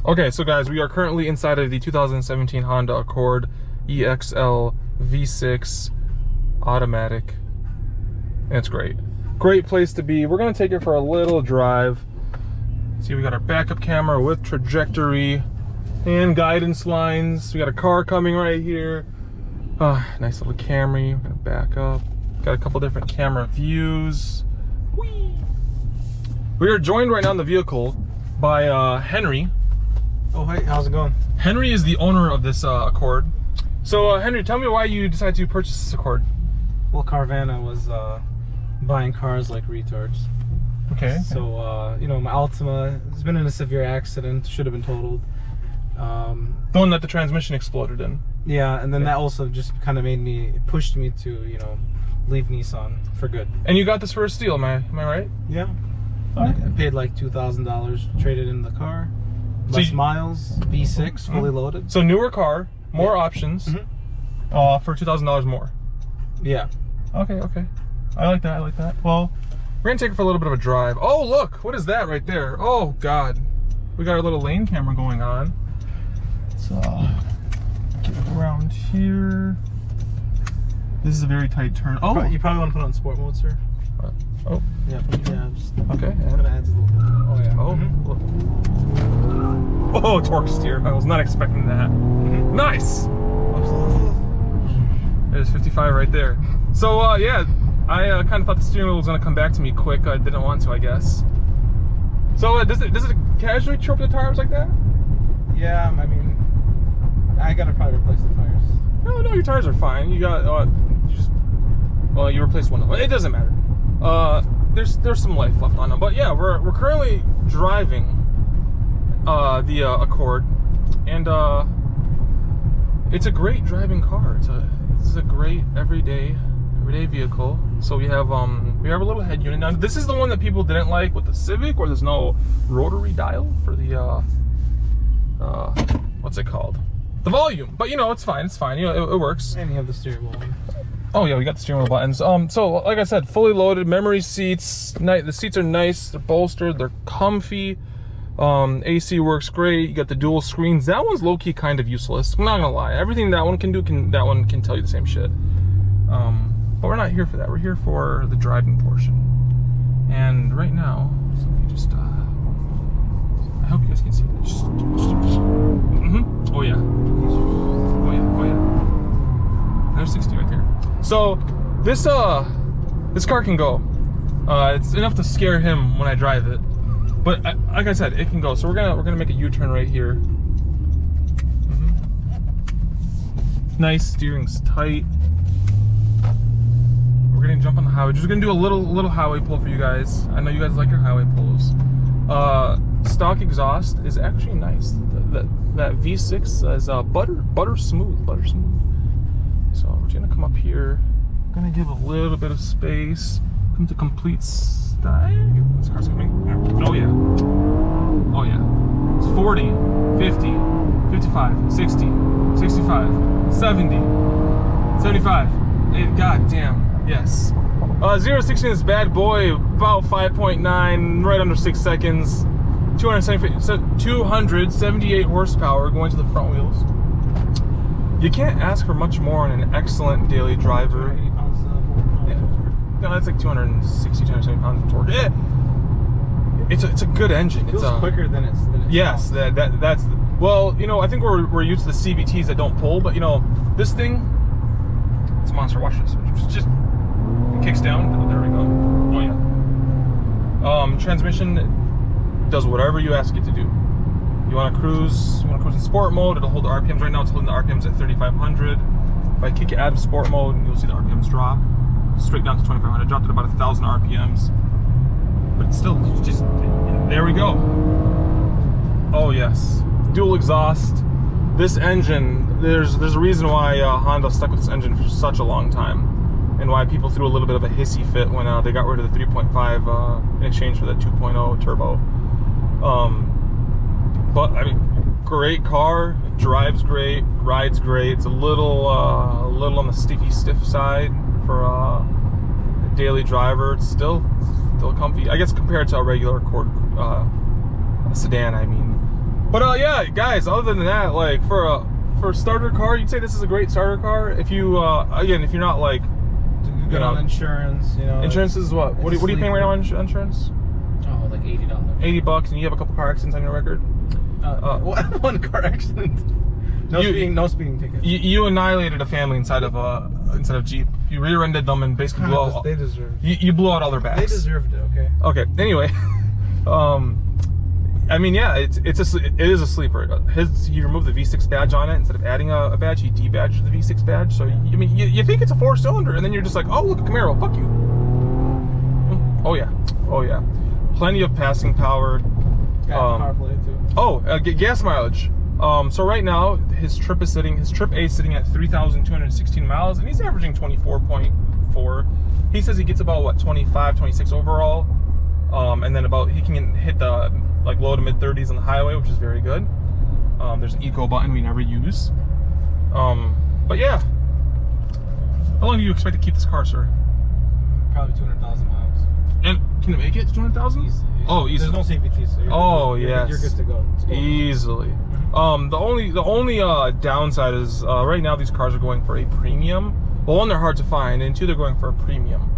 Okay, so guys, we are currently inside of the 2017 Honda Accord EXL V6 automatic, and it's great. Great place to be. We're gonna take it for a little drive. See, we got our backup camera with trajectory and guidance lines. We got a car coming right here. Nice little Camry. We're gonna back up. Got a couple different camera views. Whee! We are joined right now in the vehicle by Henry. Oh, hey, how's it going? Henry is the owner of this Accord. So, Henry, tell me why you decided to purchase this Accord. Well, Carvana was buying cars like retards. Okay. So, you know, my Altima has been in a severe accident, should have been totaled. The one that the transmission exploded in. Yeah, and then that also just kind of pushed me to, you know, leave Nissan for good. And you got this for a steal, am I right? Yeah. Okay. I paid like $2,000, traded in the car. Less miles, V6, fully loaded. So newer car, more options, for $2,000 more. Yeah. Okay. I like that. Well, we're gonna take it for a little bit of a drive. Oh, look, what is that right there? Oh God, we got our little lane camera going on. So get around here. This is a very tight turn. Oh, you probably want to put it on sport mode, sir. Oh. Yeah. Just Okay. kind of adds a little bit. Oh yeah. Oh. Oh, torque steer. I was not expecting that. Nice. There's 55 right there. So yeah, I kind of thought the steering wheel was gonna come back to me quick. I didn't want to, I guess. So does it casually chirp the tires like that? Yeah, I mean, I gotta probably replace the tires. No, your tires are fine. You got you replaced one of them. It doesn't matter. There's some life left on them, but yeah, we're currently driving the Accord, and it's a great driving car. This is a great everyday vehicle. So we have a little head unit. Now this is the one that people didn't like with the Civic, where there's no rotary dial for the what's it called? The volume. But you know, it's fine. You know, it works. And you have the steering wheel. Oh yeah, we got the steering wheel buttons. So like I said, fully loaded, memory seats. The seats are nice. They're bolstered. They're comfy. AC works great. You got the dual screens. That one's low key kind of useless. I'm not gonna lie. Everything that one can do, that one can tell you the same shit. But we're not here for that. We're here for the driving portion. And right now, so we just I hope you guys can see that. Oh yeah. There's 60 right there. So this car can go. It's enough to scare him when I drive it, but like I said, it can go. So we're gonna make a U-turn right here. Nice, steering's tight. We're gonna jump on the highway. Just gonna do a little highway pull for you guys. I know you guys like your highway pulls. Stock exhaust is actually nice. That V6 is butter smooth. So we're gonna come up here. Gonna give a little bit of space. Come to complete style. This car's coming. Oh yeah. It's 40, 50, 55, 60, 65, 70, 75. And god damn, yes. 0 to 60 in this bad boy, about 5.9, right under 6 seconds. 278 horsepower going to the front wheels. You can't ask for much more in an excellent daily driver. 80 pounds Yeah. No, that's like 260, 270 pounds of torque. Yeah. It's a good engine. It feels quicker than it's yes, that's well, you know, I think we're used to the CVTs that don't pull, but you know, this thing, it's a monster. Watch this. Just it kicks down. There we go. Oh yeah. Transmission does whatever you ask it to do. You want to cruise in sport mode, it'll hold the RPMs. Right now it's holding the RPMs at 3,500. If I kick it out of sport mode, you'll see the RPMs drop straight down to 2,500. Dropped at about 1,000 RPMs. But it's still just, there we go. Oh yes, dual exhaust. This engine, there's a reason why Honda stuck with this engine for such a long time, and why people threw a little bit of a hissy fit when they got rid of the 3.5 in exchange for the 2.0 turbo. But I mean, great car, drives great, rides great. It's a little on the stiff side for a daily driver. It's still comfy, I guess, compared to a regular Accord sedan. I mean, But yeah, guys. Other than that, like for a starter car, you'd say this is a great starter car. If you again, if you're not like good on insurance, you know. Insurance is what? What are you paying right now on insurance? Oh, like $80. $80, and you have a couple car accidents on your record. One car accident. No speeding tickets. You annihilated a family inside of Jeep. You rear-ended them and basically blew out. They deserved. You blew out all their backs. They deserved it. Okay. Okay. Anyway, I mean, yeah, it is a sleeper. He removed the V6 badge on it instead of adding a badge. He debadged the V6 badge. So I mean, you think it's a 4-cylinder, and then you're just like, oh, look, a Camaro, fuck you. Oh yeah, oh yeah, plenty of passing power. Got CarPlay too. Oh, gas mileage. So right now his trip A is sitting at 3,216 miles, and he's averaging 24.4. He says he gets about what 25, 26 overall, and then he can hit the like low to mid 30s on the highway, which is very good. There's an eco button we never use. But yeah, how long do you expect to keep this car, sir? Probably 200,000 miles. And can it make it to 200,000? Oh, easily. There's no CVT, so yes, you're good to go. Easily. The only downside is right now these cars are going for a premium. Well, one, they're hard to find, and two, they're going for a premium.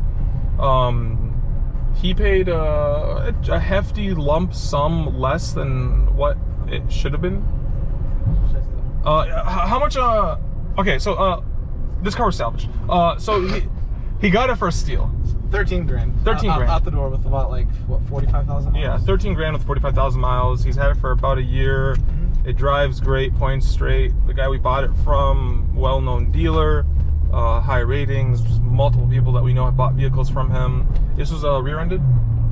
He paid a hefty lump sum less than what it should have been. How much? Okay, so this car was salvaged. So he got it for a steal. 13 grand. 13 grand. Out the door with about like what 45,000 miles? Yeah, 13 grand with 45,000 miles. He's had it for about a year. It drives great, points straight. The guy we bought it from, well-known dealer, high ratings. Multiple people that we know have bought vehicles from him. This was rear-ended?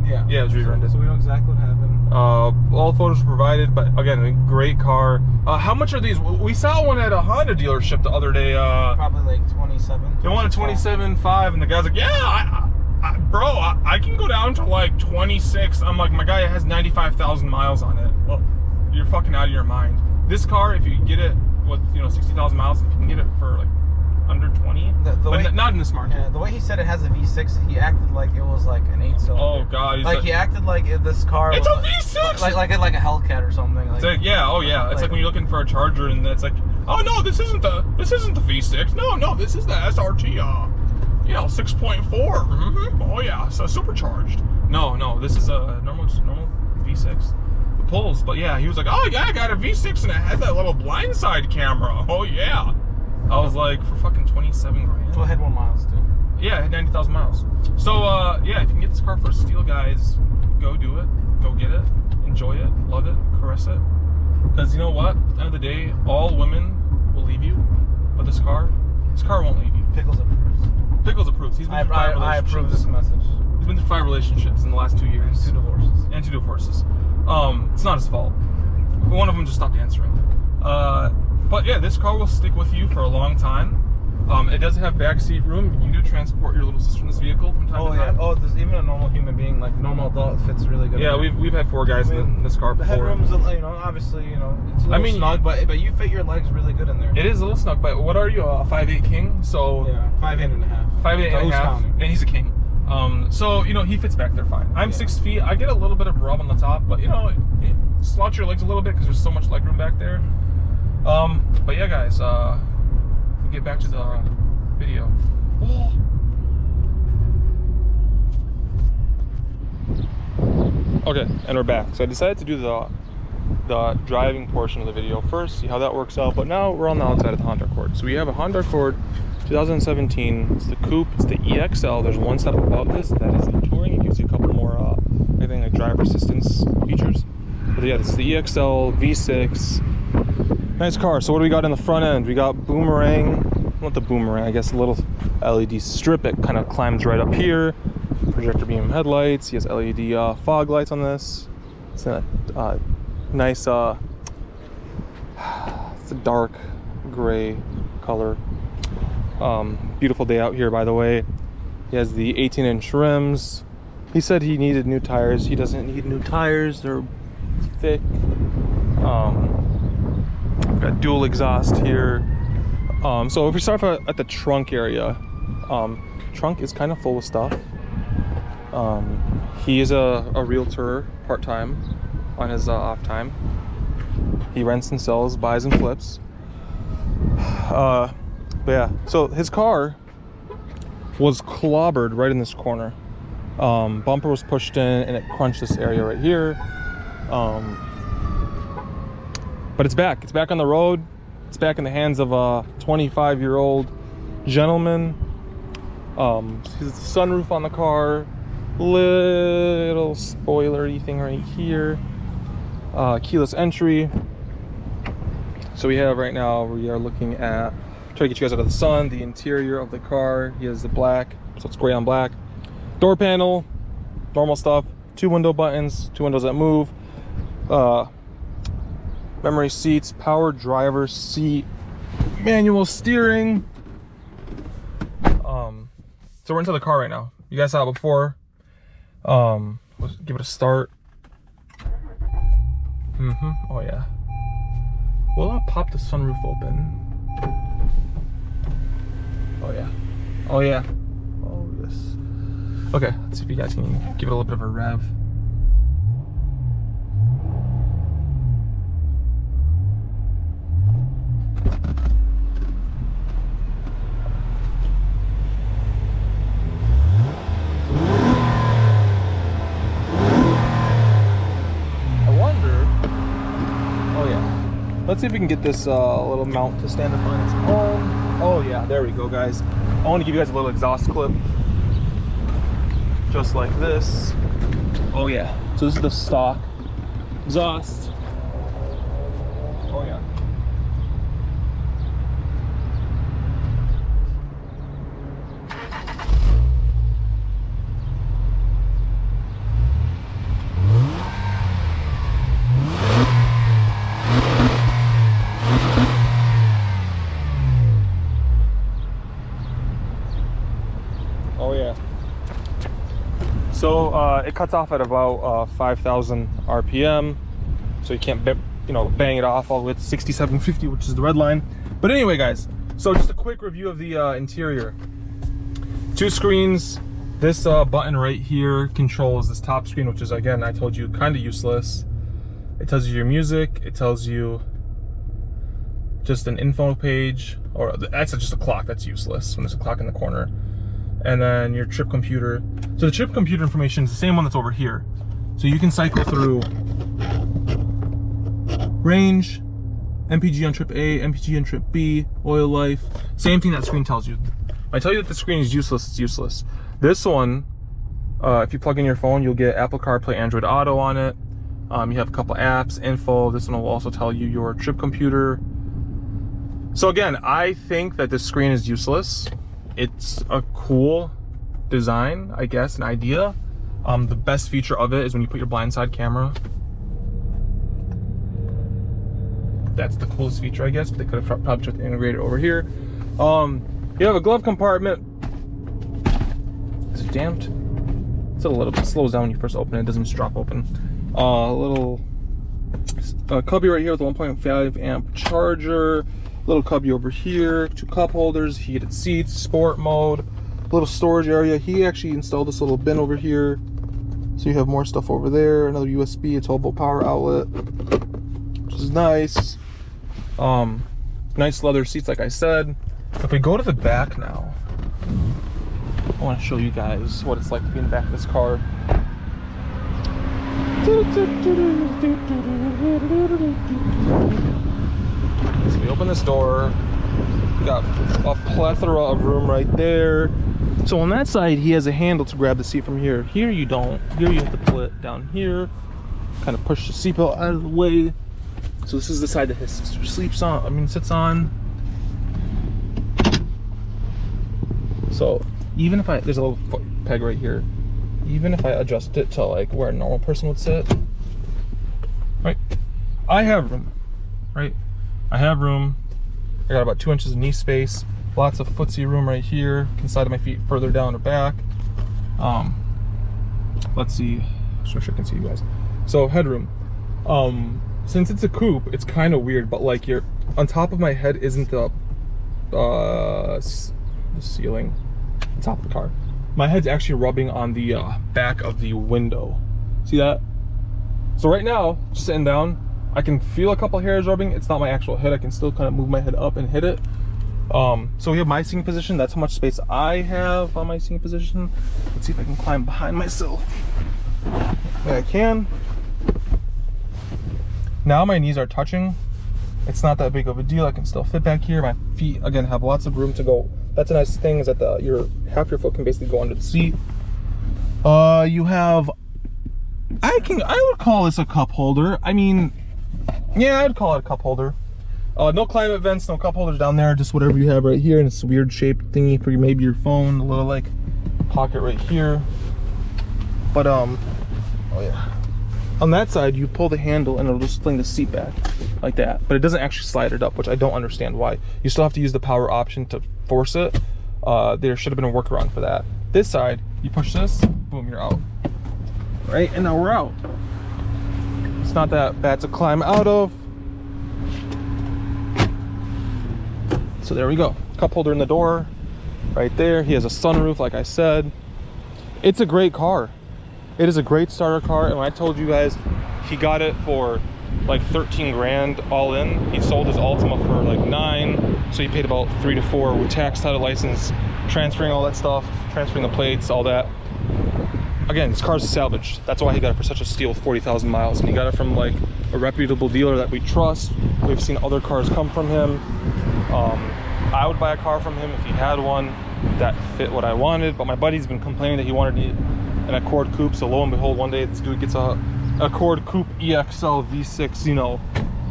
Yeah. Yeah, it was rear-ended. So we know exactly what happened. All photos were provided, but again, a great car. How much are these? We saw one at a Honda dealership the other day. Probably like 27. They wanted 27.5, and the guy's like, yeah, bro, I can go down to like 26. I'm like, my guy has 95,000 miles on it. Well, you're fucking out of your mind. This car, if you get it with 60,000 miles, if you can get it for like under 20, but not in this market. Yeah, the way he said it has a V6, he acted like it was like an 8-cylinder. Oh god, like he acted like this car. It's was a V6. Like a Hellcat or something. Like, it's like, yeah, oh yeah. It's like when you're looking for a Charger, and it's like, oh no, this isn't the V6. No, this is the SRT. 6.4. Oh yeah, so supercharged. No, this is a normal V6. It pulls, but yeah, he was like, oh yeah, I got a V6 and it has that little blindside camera. Oh yeah. I was like, for fucking 27 grand. So it had 1 miles too. Yeah, it had 90,000 miles. So yeah, if you can get this car for a steal, guys, go do it. Go get it. Enjoy it. Love it. Caress it. Because you know what? At the end of the day, all women will leave you, but this car won't leave you. Pickles approves. Pickles approves. He's been through 5 relationships. I approve this message. He's been through 5 relationships in the last 2 years. And 2 divorces. And 2 divorces. It's not his fault. One of them just stopped answering. But yeah, this car will stick with you for a long time. It does have backseat room. You do transport your little sister in this vehicle from time to time. Oh, there's even a normal human being, like normal adult, fits really good. Yeah, we've had 4 guys in this car before. The headroom's, obviously, it's a little snug, but you fit your legs really good in there. It is a little snug, but what are you, a 5'8" king? So yeah, 5'8.5". 5'8.5", and he's a king. So he fits back there fine. I'm 6 feet. I get a little bit of rub on the top, but slouch your legs a little bit because there's so much leg room back there. But yeah, guys, we'll get back to the video. Oh. Okay, and we're back. So I decided to do the driving portion of the video first, see how that works out. But now we're on the outside of the Honda Accord. So we have a Honda Accord 2017. It's the Coupe. It's the EXL. There's one step above this that is the Touring. It gives you a couple more, I think, like driver assistance features. But yeah, this is the EXL V6. Nice car. So what do we got in the front end? We got boomerang. Not the boomerang, I guess a little LED strip. It kind of climbs right up here. Projector beam headlights. He has LED fog lights on this. It's a nice, it's a dark gray color. Beautiful day out here, by the way. He has the 18-inch rims. He said he needed new tires. He doesn't need new tires. They're thick. Got dual exhaust here. So if we start at the trunk area, trunk is kind of full of stuff. He is a realtor part-time on his off time. He rents and sells, buys and flips. But yeah, so his car was clobbered right in this corner. Bumper was pushed in and it crunched this area right here. But it's back on the road. It's back in the hands of a 25-year-old gentleman. His sunroof on the car, little spoilery thing right here. Keyless entry. So we have right now, we are looking at, try to get you guys out of the sun, the interior of the car. He has the black, so it's gray on black. Door panel, normal stuff. 2 window buttons, 2 windows that move. Memory seats, power driver's seat, manual steering. So we're into the car right now. You guys saw it before. Let's give it a start. Oh yeah. Will I pop the sunroof open? Oh yeah. Oh yeah. Oh yes. Okay, let's see if you guys can give it a little bit of a rev. Let's see if we can get this little mount to stand up on its own. Oh yeah, there we go, guys. I want to give you guys a little exhaust clip. Just like this. Oh yeah. So this is the stock exhaust. Oh yeah. Oh yeah. So it cuts off at about 5,000 RPM, so you can't, bang it off all the way to 6750, which is the red line. But anyway, guys, so just a quick review of the interior. 2 screens. This button right here controls this top screen, which is, again, I told you, kind of useless. It tells you your music. It tells you just an info page, or that's just a clock. That's useless when there's a clock in the corner. And then your trip computer. So the trip computer information is the same one that's over here. So you can cycle through range, MPG on trip A, MPG on trip B, oil life. Same thing that screen tells you. I tell you that the screen is useless, it's useless. This one, if you plug in your phone, you'll get Apple CarPlay, Android Auto on it. You have a couple apps, info. This one will also tell you your trip computer. So again, I think that this screen is useless. It's a cool design, I guess, an idea. The best feature of it is when you put your blindside camera. That's the coolest feature, I guess, but they could have probably tried to integrate it over here. You have a glove compartment. Is it damped? It's a little bit, slows down when you first open it. It doesn't just drop open. Little cubby right here with a 1.5 amp charger. Little cubby over here, 2 cup holders, heated seats, sport mode, little storage area. He actually installed this little bin over here, so you have more stuff over there. Another USB, a 12-volt power outlet, which is nice. Nice leather seats, like I said. If we go to the back now, I want to show you guys what it's like to be in the back of this car. So we open this door, we got a plethora of room right there. So on that side, he has a handle to grab the seat from here. Here you don't. Here you have to pull it down here, kind of push the seatbelt out of the way. So this is the side that his sister sits on. So even if there's a little foot peg right here, even if I adjust it to like where a normal person would sit, right? I have room, right? I have room. I got about 2 inches of knee space. Lots of footsie room right here. Can slide my feet further down or back. Let's see. So I can see you guys. So headroom. Since it's a coupe, it's kind of weird, but like on top of my head isn't the ceiling, on top of the car. My head's actually rubbing on the back of the window. See that? So right now, just sitting down, I can feel a couple hairs rubbing. It's not my actual head. I can still kind of move my head up and hit it. So we have my seating position. That's how much space I have on my seating position. Let's see if I can climb behind myself. Yeah, I can. Now my knees are touching. It's not that big of a deal. I can still fit back here. My feet, again, have lots of room to go. That's a nice thing, is that half your foot can basically go under the seat. You have, I would call this a cup holder. I mean, yeah, I'd call it a cup holder. No climate vents, no cup holders down there, just whatever you have right here, and it's a weird shaped thingy for maybe your phone, a little like pocket right here. But oh yeah. On that side, you pull the handle and it'll just fling the seat back like that. But it doesn't actually slide it up, which I don't understand why. You still have to use the power option to force it. There should have been a workaround for that. This side, you push this, boom, you're out. Right, and now we're out. It's not that bad to climb out of. So there we go. Cup holder in the door, right there. He has a sunroof, like I said. It's a great car. It is a great starter car, and when I told you guys he got it for like 13 grand all in, he sold his Altima for like 9, so he paid about 3 to 4 with tax, title, license, transferring all that stuff, transferring the plates, all that. Again, this car's salvaged. That's why he got it for such a steal with 40,000 miles, and he got it from like a reputable dealer that we trust. We've seen other cars come from him. I would buy a car from him if he had one that fit what I wanted, but my buddy's been complaining that he wanted an Accord Coupe, so lo and behold, one day this dude gets a Accord Coupe EXL V6, you know,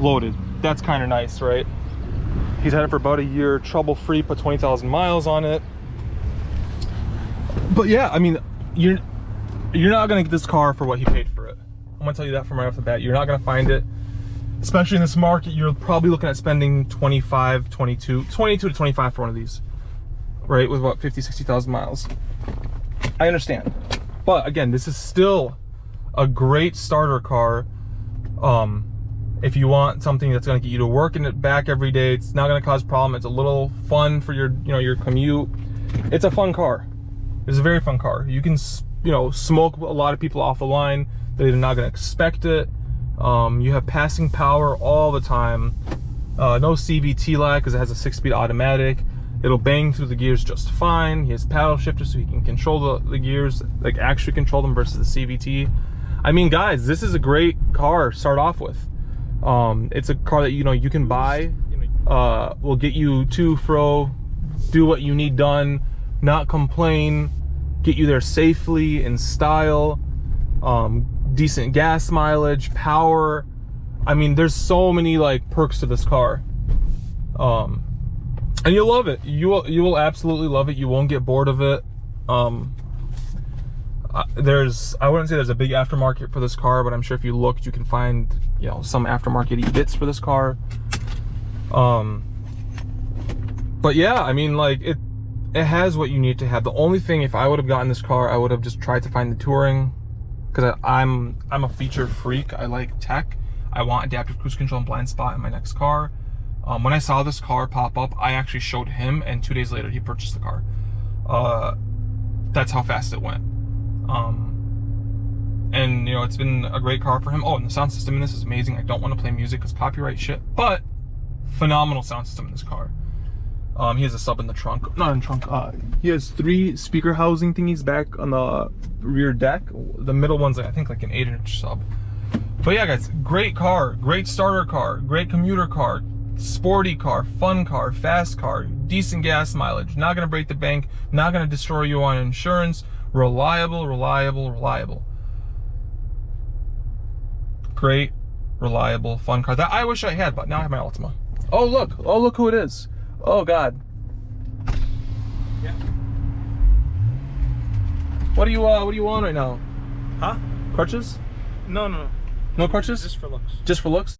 loaded. That's kind of nice, right? He's had it for about a year, trouble-free, put 20,000 miles on it. But yeah, I mean, you're not gonna get this car for what he paid for it. I'm gonna tell you that from right off the bat. You're not gonna find it, especially in this market. You're probably looking at spending 22 to 25 for one of these, right? With about 50, 60,000 miles. I understand. But again, this is still a great starter car. If you want something that's going to get you to work and back every day, it's not going to cause problem. It's a little fun for your, your commute. It's a fun car. It's a very fun car. You can, smoke a lot of people off the line. They're not going to expect it. You have passing power all the time. No CVT lag because it has a 6-speed automatic. It'll bang through the gears just fine. He has paddle shifters so he can control the gears, like actually control them versus the CVT. I mean, guys, this is a great car to start off with. It's a car that, you can buy, will get you to, fro, do what you need done, not complain, get you there safely, in style, decent gas mileage, power. I mean, there's so many like perks to this car. And you'll love it. You will absolutely love it. You won't get bored of it. I wouldn't say there's a big aftermarket for this car, but I'm sure if you looked, you can find, some aftermarket bits for this car. But yeah, I mean, like it has what you need to have. The only thing, if I would have gotten this car, I would have just tried to find the touring, because I'm a feature freak. I like tech. I want adaptive cruise control and blind spot in my next car. When I saw this car pop up, I actually showed him, and 2 days later he purchased the car. That's how fast it went. And it's been a great car for him. Oh, and the sound system in this is amazing. I don't want to play music because copyright shit, but phenomenal sound system in this car. He has a sub in the trunk, not in the trunk. He has 3 speaker housing thingies back on the rear deck. The middle one's, I think, like an 8-inch sub. But yeah, guys, great car, great starter car, great commuter car, sporty car, fun car, fast car, decent gas mileage, not gonna break the bank, not gonna destroy you on insurance, reliable, reliable, reliable. Great, reliable, fun car that I wish I had, but now I have my Altima. Oh look who it is. Oh God. Yeah. What do you want right now? Huh? Crutches? No. No crutches? Just for looks. Just for looks?